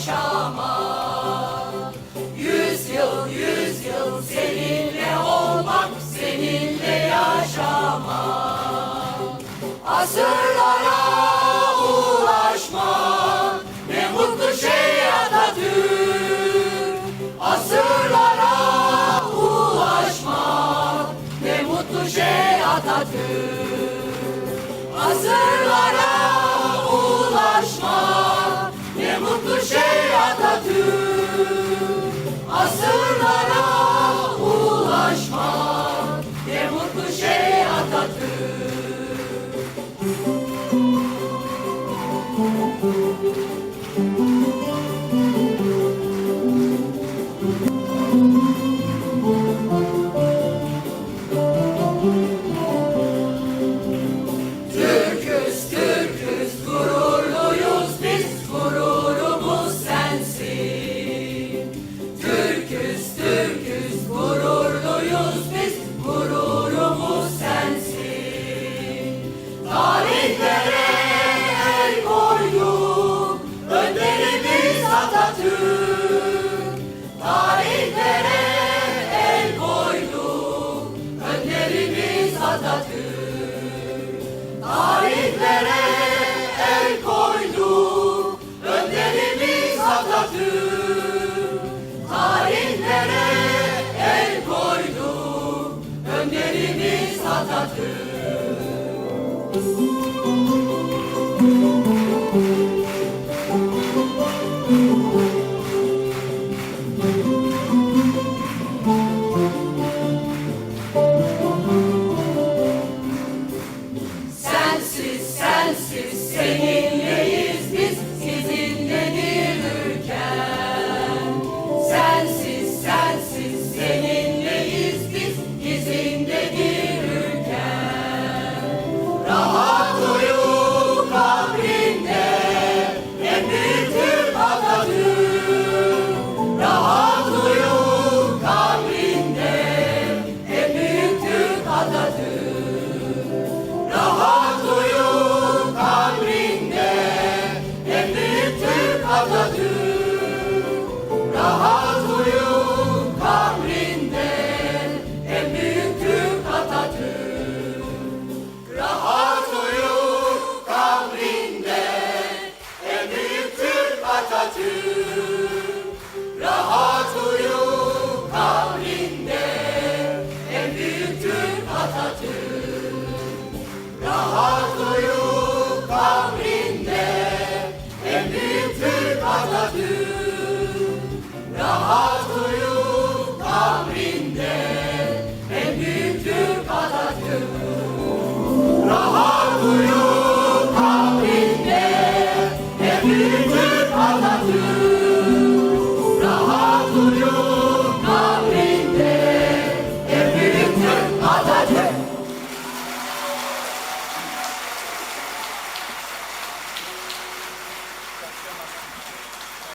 yaşamak. Yüz yıl seninle olmak, seninle yaşamak. Asırlara ulaşmak, ne mutlu şey Atatürk. Asırlara ulaşmak, ne mutlu şey Atatürk. Asırlara ulaşmak, ne mutlu şey Atatürk. Asırlara ulaşmak, ne mutlu şey Atatürk. Türküz, gururluyuz biz, gururumuz sensin. Türküz, gururluyuz biz, gururumuz sensin. Tarihlere el koyduk, önderimiz Atatürk. Tarihlere el koyduk, önderimiz Atatürk. Tarihlere el koyduk, önderimiz Atatürk. Tarihlere el koyduk, önderimiz Atatürk. Sensiz seninleyiz biz, sizinledir ülkem. Sensiz seninleyiz biz, izindedir ülkem. Rahat uyu kabrinde, en büyük Türk Atatürk. Rahat uyu kabrinde, en büyük Türk Atatürk. Rahat uyu kabrinde, en büyük Türk Atatürk. Rahat uyu kabrinde, en büyük Türk Atatürk. Rahat uyu kabrinde, en büyük Türk Atatürk. Rahat uyu kabrinde, en büyük Türk Atatürk.